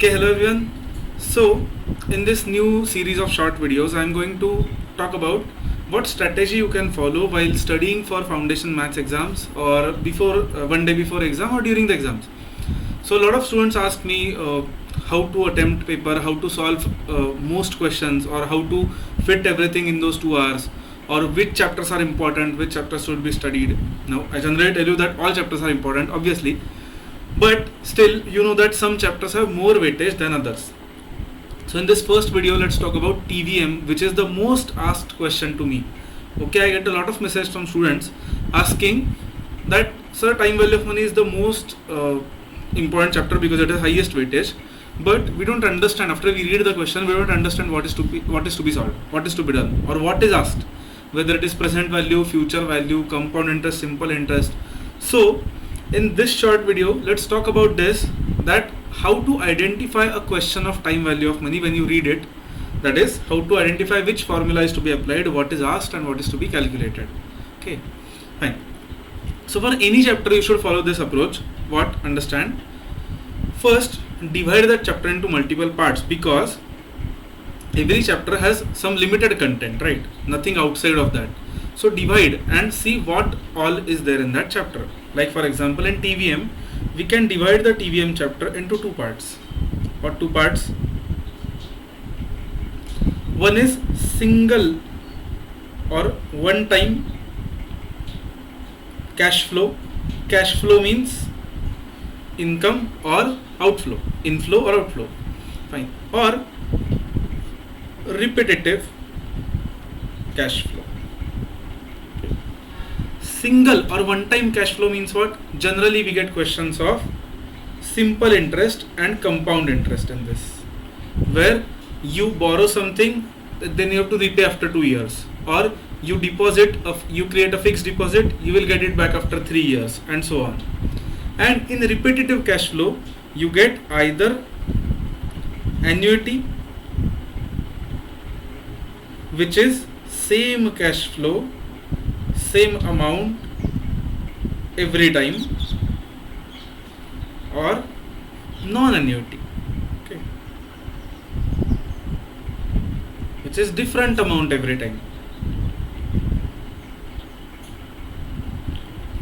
Okay, hello everyone. So, in this new series of short videos, I am going to talk about what strategy you can follow while studying for foundation maths exams or before one day before exam or during the exams. So, a lot of students ask me how to attempt paper, how to solve most questions, or how to fit everything in those 2 hours, or which chapters are important, which chapters should be studied. Now, I generally tell you that all chapters are important, obviously, but still you know that some chapters have more weightage than others. So in this first video, let's talk about TVM, which is the most asked question to me. Okay, I get a lot of messages from students asking that, sir, time value of money is the most important chapter because it has highest weightage, but we don't understand. After we read the question, we don't understand what is to be solved, what is to be done, or what is asked, whether it is present value, future value, compound interest, simple interest. So in this short video, let's talk about this, that how to identify a question of time value of money when you read it. That is, how to identify which formula is to be applied, what is asked, and what is to be calculated. Okay, fine. So for any chapter, you should follow this approach. What? Understand. First, divide that chapter into multiple parts, because every chapter has some limited content, right? Nothing outside of that. So divide and see what all is there in that chapter. Like for example, in TVM, we can divide the TVM chapter into two parts. What two parts? One is single or one time cash flow. Cash flow means income or outflow, inflow or outflow. Fine. Or repetitive cash flow. Single or one time cash flow means what? Generally we get questions of simple interest and compound interest in this, where you borrow something, then you have to repay after 2 years, or you deposit, you create a fixed deposit, you will get it back after 3 years, and so on. And in repetitive cash flow, you get either annuity, which is same cash flow, same amount every time, or non-annuity, okay, which is different amount every time,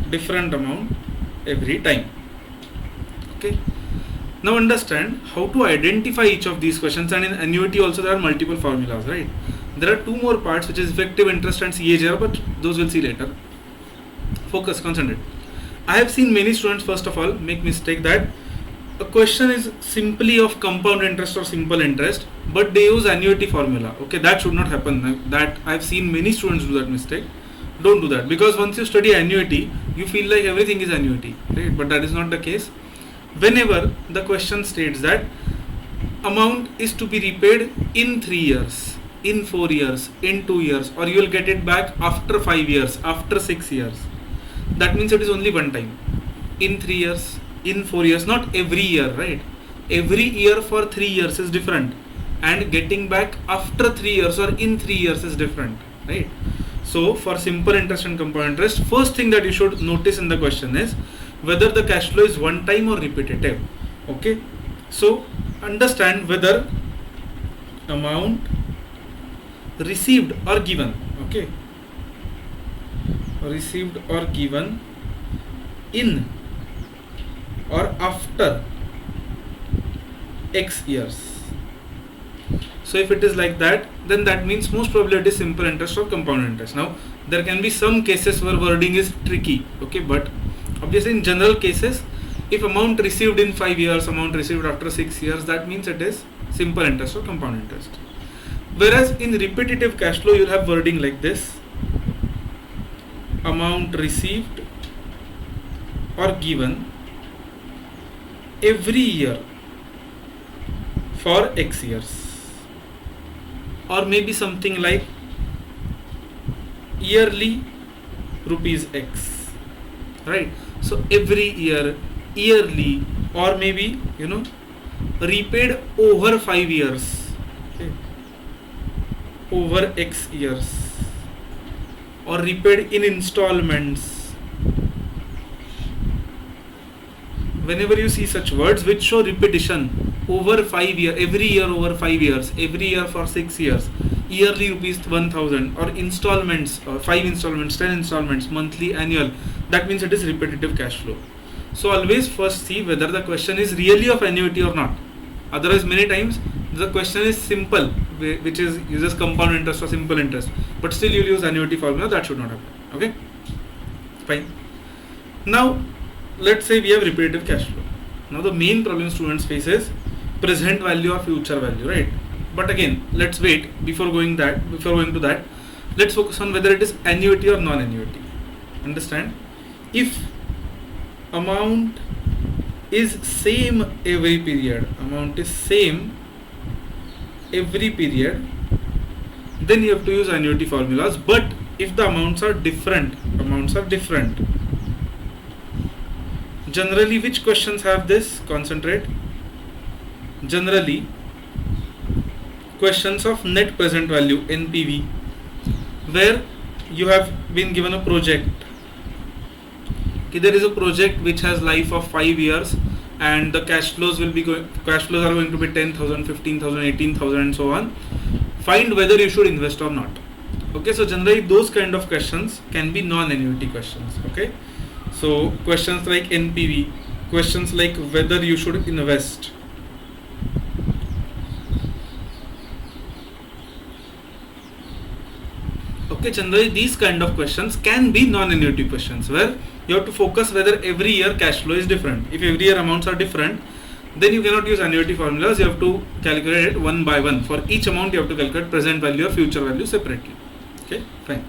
different amount every time. Okay, now understand how to identify each of these questions. And in annuity also there are multiple formulas, right? There are two more parts, which is effective interest and CAGR, but those we'll see later. Focus, concentrate. I have seen many students, first of all, make mistake that a question is simply of compound interest or simple interest, but they use annuity formula. Okay, that should not happen. That I've seen many students do that mistake. Don't do that, because once you study annuity, you feel like everything is annuity, right? But that is not the case. Whenever the question states that amount is to be repaid in 3 years, in 4 years, in 2 years, or you will get it back after 5 years, after 6 years, that means it is only one time. In 3 years, in 4 years, not every year, right? Every year for 3 years is different, and getting back after 3 years or in 3 years is different, right? So for simple interest and compound interest, first thing that you should notice in the question is whether the cash flow is one time or repetitive. Okay, so understand whether amount received or given, okay, received or given in or after X years. So if it is like that, then that means most probably it is simple interest or compound interest. Now there can be some cases where wording is tricky, okay, but obviously in general cases, if amount received in 5 years, amount received after 6 years, that means it is simple interest or compound interest. Whereas in repetitive cash flow, you'll have wording like this: amount received or given every year for X years, or maybe something like yearly rupees X, right? So every year, yearly, or maybe repaid over 5 years, okay, over X years, or repaid in installments. whenever you see such words which show repetition over 5 years, every year over 5 years, every year for 6 years, yearly rupees 1000, or installments, or 5 installments, 10 installments, monthly, annual, that means it is repetitive cash flow. So always first see whether the question is really of annuity or not. Otherwise many times the question is simple, which is uses compound interest or simple interest, but still you'll use annuity formula. That should not happen. Okay, fine. Now let's say we have repetitive cash flow. Now the main problem students face is present value or future value, right? But again, let's wait before going to that. Let's focus on whether it is annuity or non-annuity. Understand? If amount is same every period, then you have to use annuity formulas. But if the amounts are different, generally which questions have this? Concentrate. Generally questions of net present value, NPV, where you have been given a project. Okay, there is a project which has life of 5 years and the cash flows are going to be 10,000, 15,000, 18,000 and so on. Find whether you should invest or not. Okay, so generally those kind of questions can be non-annuity questions. Okay, so questions like NPV, questions like whether you should invest. Okay, generally these kind of questions can be non-annuity questions, where you have to focus whether every year cash flow is different. If every year amounts are different, then you cannot use annuity formulas. You have to calculate it one by one. For each amount you have to calculate present value or future value separately. Okay, fine.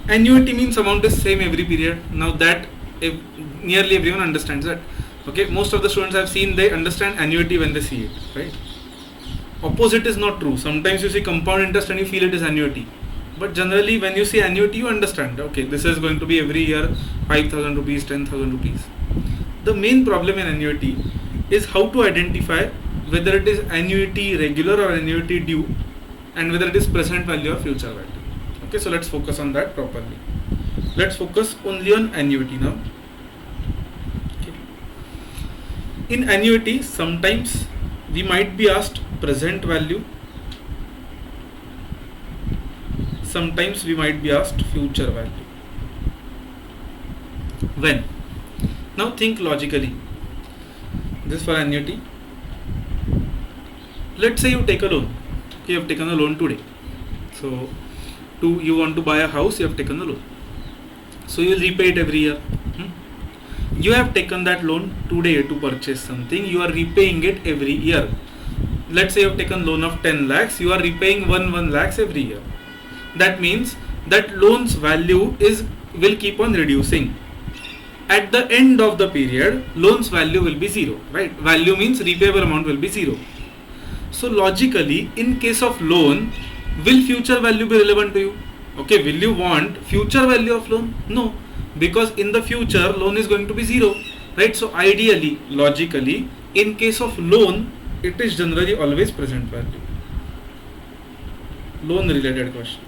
Annuity means amount is same every period. Now that nearly everyone understands that. Okay, most of the students I've seen, they understand annuity when they see it, right? Opposite is not true. Sometimes you see compound interest and you feel it is annuity. But generally when you see annuity, you understand, okay, this is going to be every year 5,000 rupees, 10,000 rupees. The main problem in annuity is how to identify whether it is annuity regular or annuity due, and whether it is present value or future value. Okay, so let's focus on that properly. Let's focus only on annuity now. Okay. In annuity, sometimes we might be asked present value, sometimes we might be asked future value. When? Now think logically. This for annuity. Let's say you take a loan. Okay, you have taken a loan today. So you want to buy a house, you have taken a loan. So you will repay it every year. You have taken that loan today to purchase something. You are repaying it every year. Let's say you have taken loan of 10 lakhs. You are repaying 1 lakhs every year. That means that loan's value will keep on reducing. At the end of the period, loan's value will be 0, right? Value means repayable amount will be 0. So logically, in case of loan, will future value be relevant to you? Okay, will you want future value of loan? No, because in the future, loan is going to be 0, right? So ideally, logically, in case of loan, it is generally always present value. Loan related questions.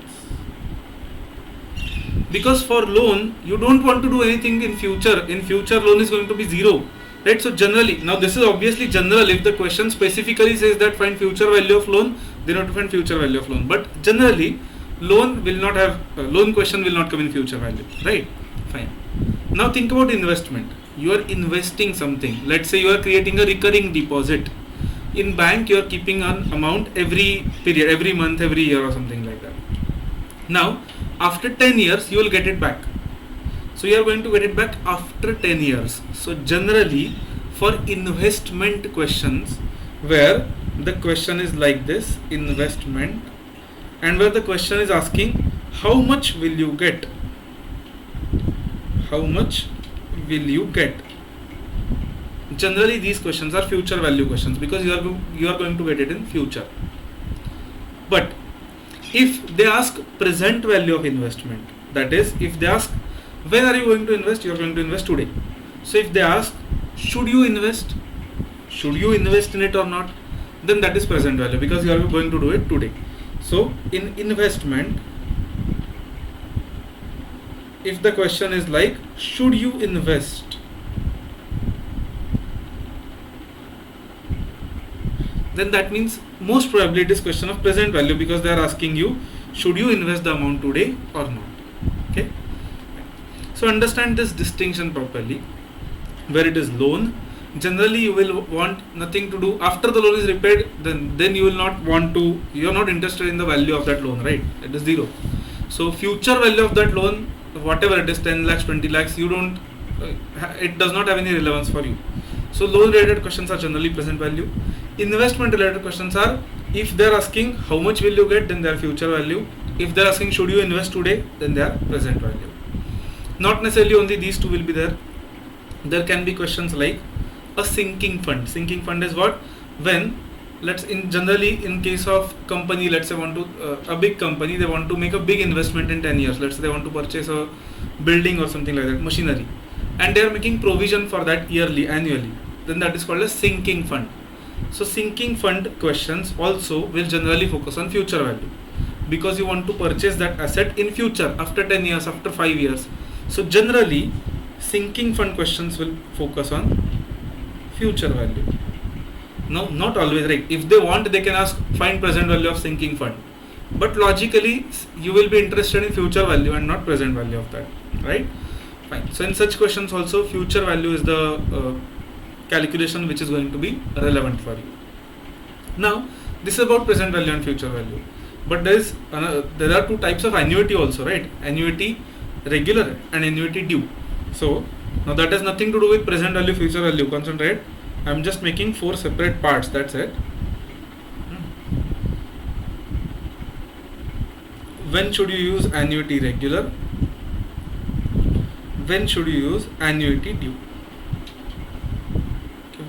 Because for loan, you don't want to do anything in future. In future, loan is going to be 0, right? So generally, now this is obviously general. If the question specifically says that find future value of loan, then you have to find future value of loan. But generally, loan will not have, loan question will not come in future value, right? Fine. Now think about investment. You are investing something. Let's say you are creating a recurring deposit. In bank, you are keeping an amount every period, every month, every year or something like that. Now, after 10 years, you will get it back. So you are going to get it back after 10 years. So generally, for investment questions, where the question is like this, investment, and where the question is asking, how much will you get? How much will you get? Generally, these questions are future value questions, because you are going to get it in future. But if they ask present value of investment, that is, if they ask when are you going to invest, you are going to invest today. So if they ask should you invest in it or not, then that is present value, because you are going to do it today. So in investment, if the question is like should you invest, then that means most probably it is question of present value, because they are asking you should you invest the amount today or not. Okay, so understand this distinction properly. Where it is loan, generally you will want nothing to do after the loan is repaid, then you will not want to, you are not interested in the value of that loan, right? It is zero. So future value of that loan, whatever it is, 10 lakhs, 20 lakhs, you don't it does not have any relevance for you. So loan related questions are generally present value. Investment related questions are, if they are asking how much will you get, then they are future value. If they are asking should you invest today, then they are present value. Not necessarily only these two will be there. There can be questions like a sinking fund. Sinking fund is what? When generally in case of company, let's say a big company, they want to make a big investment in 10 years. Let's say they want to purchase a building or something like that, machinery, and they are making provision for that annually. Then that is called a sinking fund. So sinking fund questions also will generally focus on future value, because you want to purchase that asset in future, after 10 years, after 5 years. So generally sinking fund questions will focus on future value. No, not always, right? If they want, they can ask find present value of sinking fund, but logically you will be interested in future value and not present value of that, right? Fine. So in such questions also future value is the calculation which is going to be relevant for you. Now this is about present value and future value, but there are two types of annuity also, right? Annuity regular and annuity due. So now that has nothing to do with present value, future value. Concentrate. I am just making 4 separate parts. That's it. When should you use annuity regular? When should you use annuity due? Okay.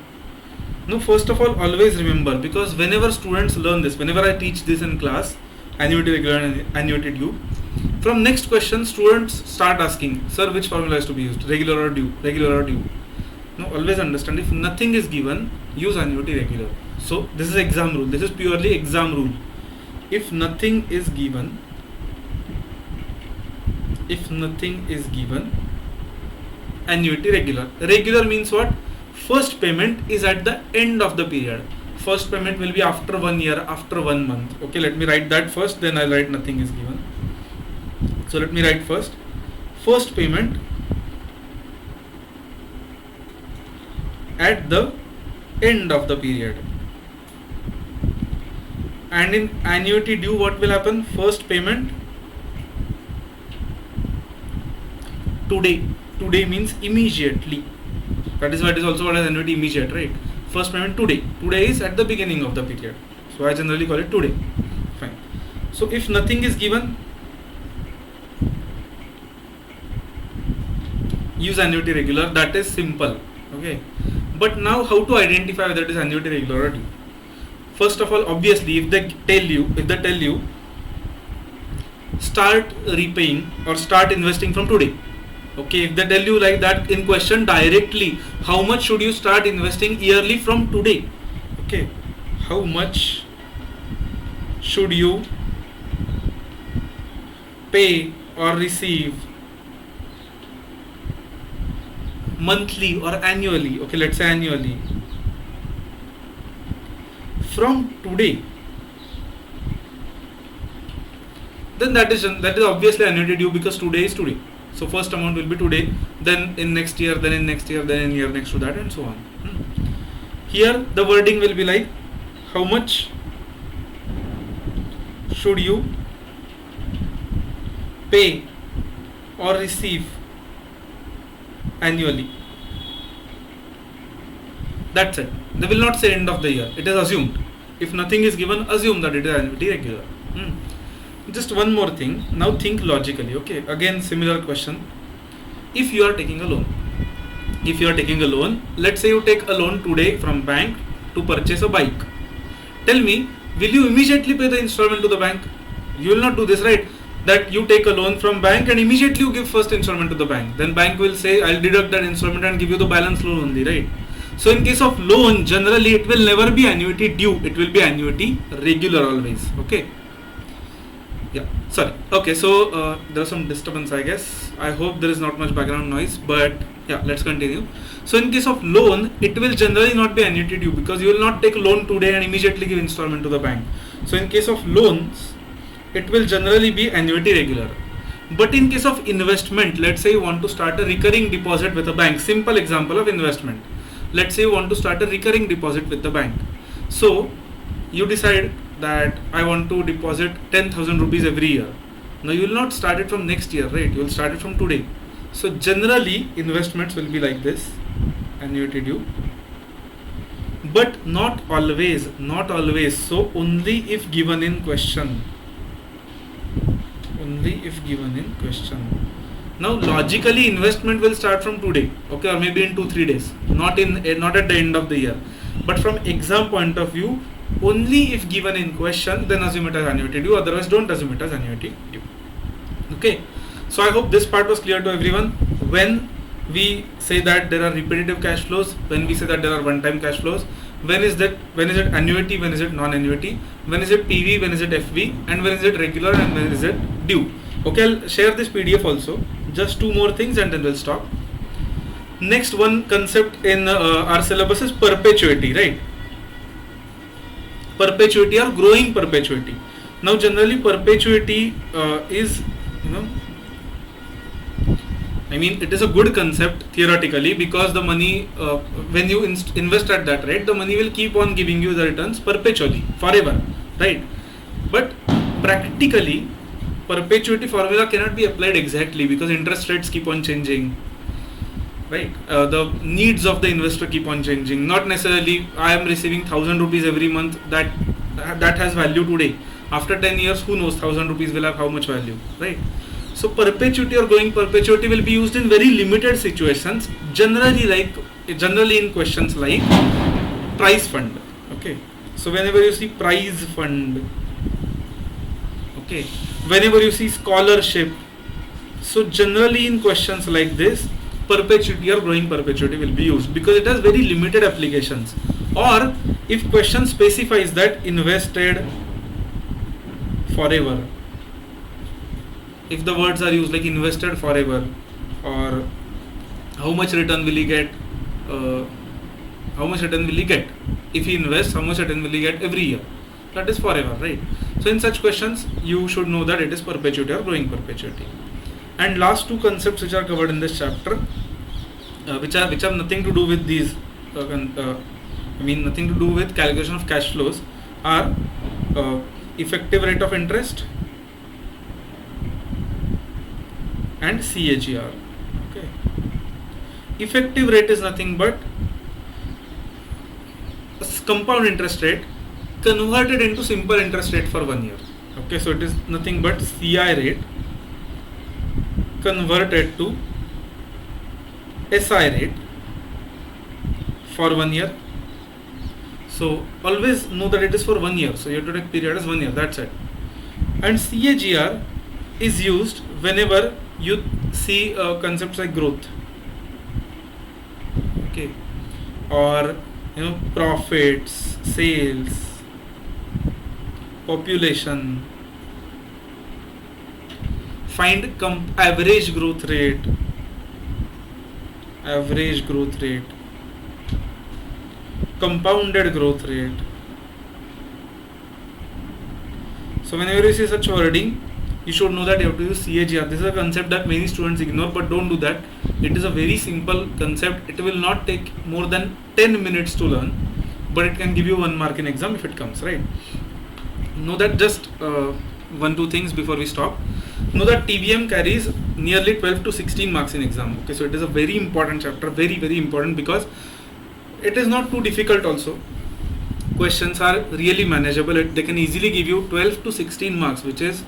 Now first of all, always remember, because whenever students learn this, whenever I teach this in class, annuity regular and annuity due, from next question students start asking, sir, which formula is to be used, regular or due, regular or due. Now always understand, if nothing is given, use annuity regular. So this is exam rule, this is purely exam rule. If nothing is given, annuity regular. Regular means what? First payment is at the end of the period. First payment will be after 1 year, after 1 month. Okay, let me write that first, then I'll write nothing is given. So let me write first payment at the end of the period. And in annuity due, what will happen? First payment today. Today means immediately. That is why it is also called as annuity immediate, right? First payment today. Today is at the beginning of the period. So I generally call it today. Fine. So if nothing is given, use annuity regular. That is simple. Okay. But now how to identify whether it is annuity regular or due? First of all, obviously, if they tell you start repaying or start investing from today. Okay, if they tell you like that in question directly, how much should you start investing yearly from today? Okay, how much should you pay or receive monthly or annually? Okay, let's say annually from today. Then that is obviously annuity due, because today is today. So first amount will be today, then in next year, then in next year, then in year next to that, and so on. Here the wording will be like, how much should you pay or receive annually? That's it. They will not say end of the year. It is assumed. If nothing is given, assume that it is annuity regular. Just one more thing. Now think logically. Okay. Again, similar question. If you are taking a loan, let's say you take a loan today from bank to purchase a bike. Tell me, will you immediately pay the installment to the bank? You will not do this, right? That you take a loan from bank and immediately you give first installment to the bank. Then bank will say, I'll deduct that installment and give you the balance loan only, right? So in case of loan, generally it will never be annuity due. It will be annuity regular always. Okay. Yeah, sorry. Okay, so there's some disturbance, I guess. I hope there is not much background noise, but Yeah, let's continue. So in case of loan, it will generally not be annuity due because you will not take loan today and immediately give installment to the bank. So in case of loans, it will generally be annuity regular. But in case of investment, let's say you want to start a recurring deposit with a bank. Simple example of investment. Let's say you want to start a recurring deposit with the bank. So you decide that I want to deposit 10,000 rupees every year. Now you will not start it from next year, right? You will start it from today. So generally investments will be like this, annuity due. But not always, not always. So only if given in question. Only if given in question. Now logically investment will start from today, okay, or maybe in 2-3 days, not at the end of the year. But from exam point of view, only if given in question, then assume it as annuity due, otherwise don't assume it as annuity due. Okay, so I hope this part was clear to everyone. When we say that there are repetitive cash flows, when we say that there are one-time cash flows, when is it annuity, when is it non-annuity, when is it PV, when is it FV, and when is it regular, and when is it due. Okay, I'll share this PDF also. Just 2 more things and then we'll stop. Next one concept in our syllabus is perpetuity, right? Perpetuity or growing perpetuity. Now generally perpetuity is, it is a good concept theoretically because the money, when you invest at that rate, the money will keep on giving you the returns perpetually, forever, right? But practically, perpetuity formula cannot be applied exactly because interest rates keep on changing, right? The needs of the investor keep on changing. Not necessarily I am receiving 1,000 rupees every month that has value today. After 10 years, who knows, 1,000 rupees will have how much value, right? So perpetuity or growing perpetuity will be used in very limited situations, generally in questions like prize fund. Okay, so whenever you see prize fund, okay, whenever you see scholarship, so generally in questions like this, perpetuity or growing perpetuity will be used because it has very limited applications. Or if question specifies that invested forever, if the words are used like invested forever, or how much return will he get, if he invests, how much return will he get every year, that is forever, right? So in such questions you should know that it is perpetuity or growing perpetuity. And last 2 concepts which are covered in this chapter, which have nothing to do with these nothing to do with calculation of cash flows, are effective rate of interest and CAGR. Okay, effective rate is nothing but compound interest rate converted into simple interest rate for 1 year. Okay, so it is nothing but CI rate converted to SI rate for 1 year. So always know that it is for 1 year. So you have to take period as 1 year. That's it. And CAGR is used whenever you see concepts like growth, okay, or profits, sales, population. Find average growth rate, compounded growth rate. So whenever you see such wording, you should know that you have to use CAGR. This is a concept that many students ignore, but don't do that. It is a very simple concept. It will not take more than 10 minutes to learn, but it can give you 1 mark in exam if it comes, right? Know that. Just 1-2 things before we stop. Know that TBM carries nearly 12 to 16 marks in exam. Okay, so it is a very important chapter, very, very important, because it is not too difficult also. Questions are really manageable. They can easily give you 12 to 16 marks, which is,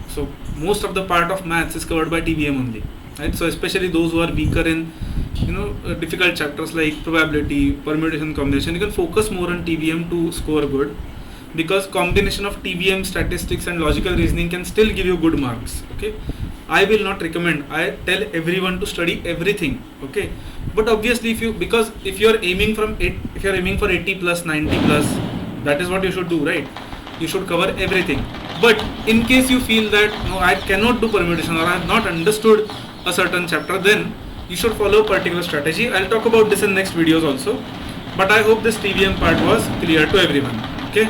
so most of the part of maths is covered by TBM only, right? So especially those who are weaker in difficult chapters like probability, permutation, combination, you can focus more on TBM to score good, because combination of TBM, statistics and logical reasoning can still give you good marks. Okay, I will not recommend. I tell everyone to study everything. Okay, but obviously if you are aiming for 80 plus, 90 plus, that is what you should do, right? You should cover everything. But in case you feel that no, I cannot do permutation, or I have not understood a certain chapter, then you should follow a particular strategy. I'll talk about this in next videos also, but I hope this TVM part was clear to everyone. Okay,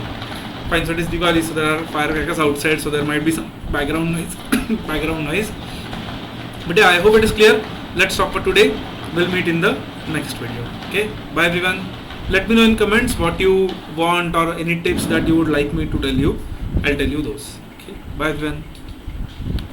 fine. So it is Diwali, so there are firecrackers outside, so there might be some background noise. background noise. But yeah, I hope it is clear. Let's stop for today. We'll meet in the next video. Okay, bye everyone. Let me know in comments what you want or any tips that you would like me to tell you. I'll tell you those. Okay, bye everyone.